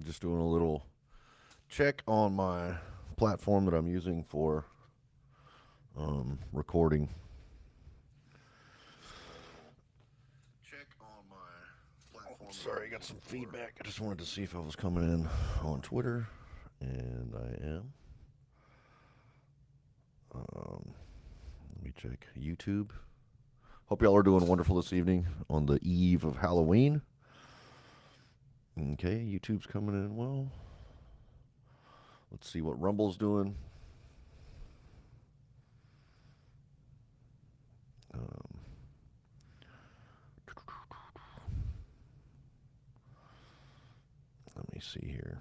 Just doing a little check on my platform that I'm using for recording. Check on my platform. Sorry, I got some feedback. I just wanted to see if I was coming in on Twitter, and I am. Let me check YouTube. Hope y'all are doing wonderful this evening on the eve of Halloween. Okay, YouTube's coming in well. Let's see what Rumble's doing. Um, Let me see here.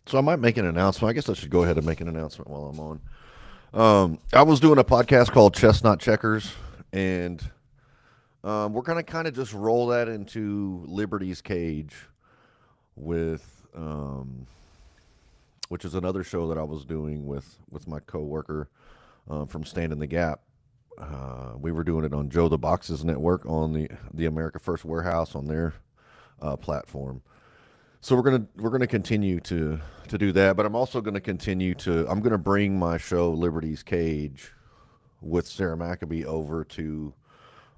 So I might make an announcement. I guess I should go ahead and make an announcement while I'm on. I was doing a podcast called Chestnut Checkers, and we're gonna kind of just roll that into Liberty's Cage with, which is another show that I was doing with my coworker from Stand in the Gap. We were doing it on Joe the Box's network on the America First Warehouse on their platform. So we're gonna continue to do that, but I'm also gonna continue to I'm gonna bring my show Liberty's Cage with Sarah Maccabee over to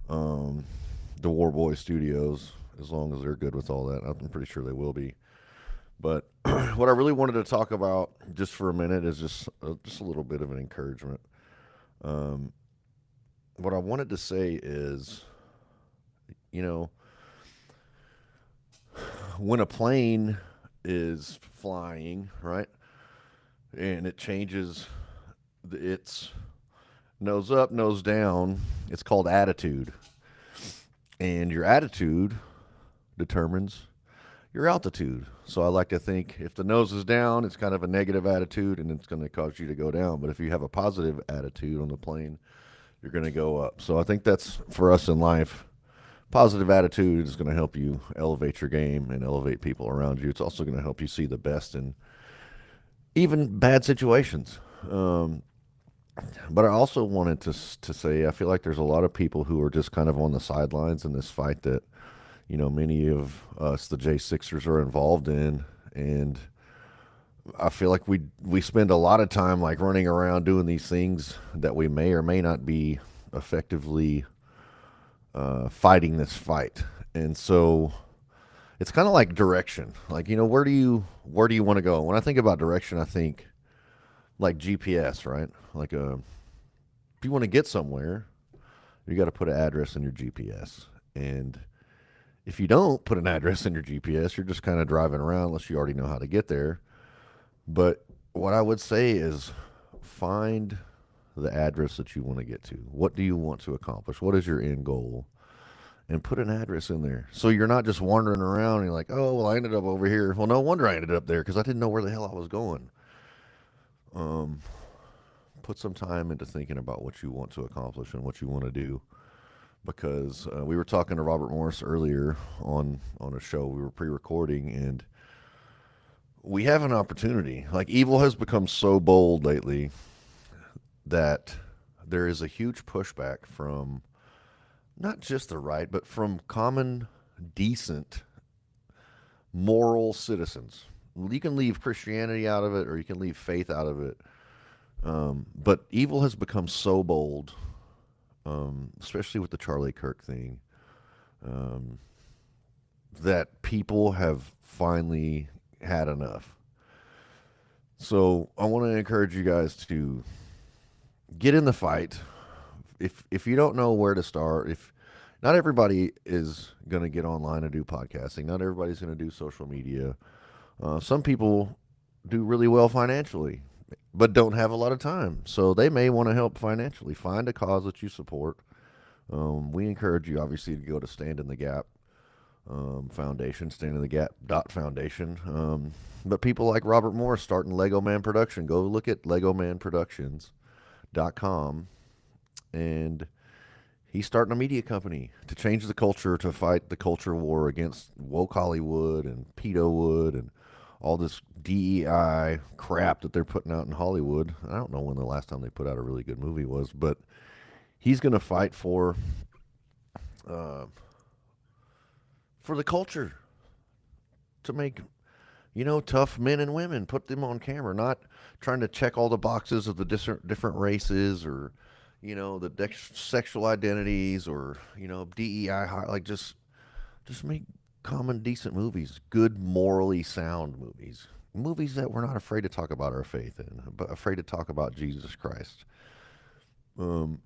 the Warboy Studios as long as they're good with all that. I'm pretty sure they will be. But what I really wanted to talk about just for a minute is just a little bit of an encouragement. Um, what I wanted to say is, you know, when a plane is flying, right, and it changes its nose up, nose down, it's called attitude. And your attitude determines your altitude. So I like to think if the nose is down, it's kind of a negative attitude and it's going to cause you to go down. But if you have a positive attitude on the plane, you're going to go up. So I think that's for us in life. Positive attitude is going to help you elevate your game and elevate people around you. It's also going to help you see the best in even bad situations. But I also wanted to say I feel like there's a lot of people who are just kind of on the sidelines in this fight that many of us, the J6ers, are involved in, and I feel like we spend a lot of time like running around doing these things that we may or may not be effectively fighting this fight, and so it's kind of like direction. Like where do you want to go? When I think about direction, I think like GPS, right? Like if you want to get somewhere, you got to put an address in your GPS, and if you don't put an address in your GPS, you're just kind of driving around unless you already know how to get there. But what I would say is find the address that you want to get to. What do you want to accomplish? What is your end goal? And put an address in there. So you're not just wandering around and you're like, oh, well, I ended up over here. Well, no wonder I ended up there because I didn't know where the hell I was going. Um, Put some time into thinking about what you want to accomplish and what you want to do. Because we were talking to Robert Morris earlier on a show we were pre-recording, and we have an opportunity. Like evil has become so bold lately that there is a huge pushback from not just the right, but from common, decent, moral citizens. You can leave Christianity out of it, or you can leave faith out of it. But evil has become so bold, especially with the Charlie Kirk thing, um, that people have finally had enough. So I want to encourage you guys to get in the fight. If you don't know where to start, if not everybody is going to get online and do podcasting, not everybody's going to do social media. Some people do really well financially, but don't have a lot of time. So they may want to help financially. Find a cause that you support. We encourage you, obviously, to go to Stand in the Gap Foundation, Stand in the Gap Foundation. But people like Robert Morris starting Lego Man Production, go look at legomanproductions.com, and he's starting a media company to change the culture, to fight the culture war against woke Hollywood and pedo wood and all this DEI crap that they're putting out in Hollywood. I don't know when the last time they put out a really good movie was, but he's going to fight uh, for the culture to make tough men and women, put them on camera, not trying to check all the boxes of the different races or, the sexual identities or, DEI, like just make common, decent movies, good, morally sound movies. Movies that we're not afraid to talk about our faith in, but afraid to talk about Jesus Christ. Um,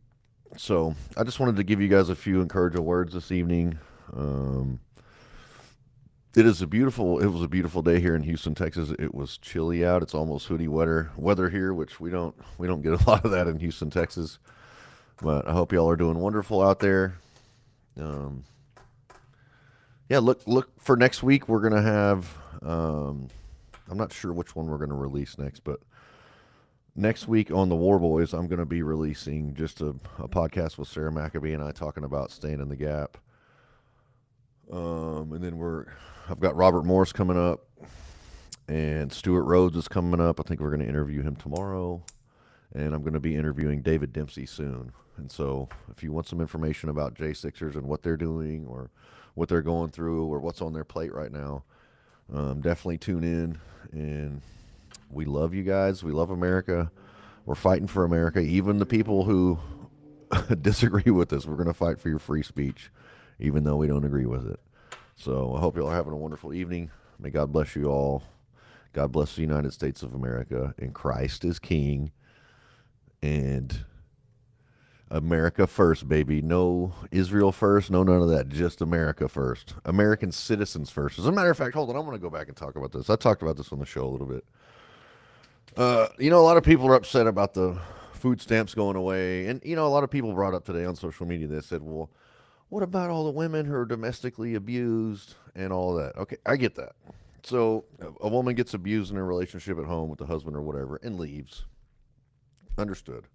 so I just wanted to give you guys a few encouraging words this evening. Um, it was a beautiful day here in Houston, Texas. It was chilly out. It's almost hoodie weather here, which we don't get a lot of that in Houston, Texas. But I hope y'all are doing wonderful out there. Um, yeah, look for next week. We're gonna have. I'm not sure which one we're gonna release next, but next week on the War Boys, I'm gonna be releasing just a podcast with Sarah Maccabee and I talking about staying in the gap. And then I've got Robert Morris coming up, and Stuart Rhodes is coming up. I think we're gonna interview him tomorrow, and I'm gonna be interviewing David Dempsey soon. And so, if you want some information about J6ers and what they're doing, or what they're going through, or what's on their plate right now, definitely tune in. And we love you guys. We love America. We're fighting for America. Even the people who disagree with us, we're going to fight for your free speech, even though we don't agree with it. So I hope you all are having a wonderful evening. May God bless you all. God bless the United States of America. And Christ is King. And America first, baby. No Israel first. No, none of that. Just America first. American citizens first. As a matter of fact, hold on. I'm going to go back and talk about this. I talked about this on the show a little bit. A lot of people are upset about the food stamps going away. And, a lot of people brought up today on social media that said, well, what about all the women who are domestically abused and all that? Okay, I get that. So a woman gets abused in a relationship at home with the husband or whatever and leaves. Understood.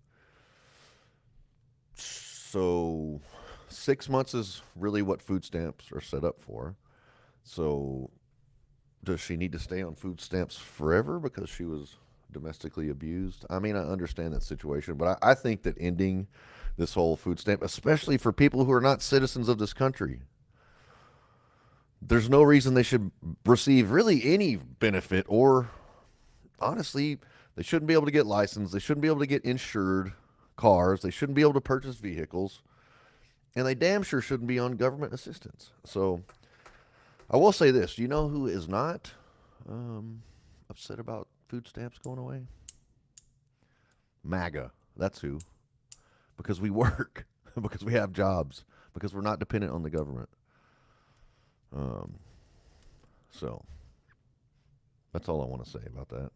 So 6 months is really what food stamps are set up for. So does she need to stay on food stamps forever because she was domestically abused? I mean, I understand that situation, but I think that ending this whole food stamp, especially for people who are not citizens of this country, there's no reason they should receive really any benefit, or honestly, they shouldn't be able to get licensed. They shouldn't be able to get insured cars. They shouldn't be able to purchase vehicles. And they damn sure shouldn't be on government assistance. So I will say this. You know who is not upset about food stamps going away? MAGA. That's who. Because we work. Because we have jobs. Because we're not dependent on the government. So that's all I want to say about that.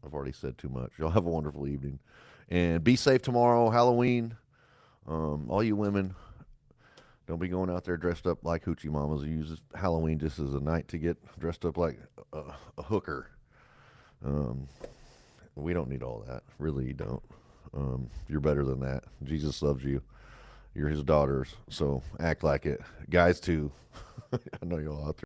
I've already said too much. Y'all have a wonderful evening. And be safe tomorrow, Halloween. All you women, don't be going out there dressed up like hoochie mamas who use Halloween just as a night to get dressed up like a hooker. We don't need all that. Really, you don't. You're better than that. Jesus loves you. You're his daughters, so act like it. Guys, too. I know y'all out there.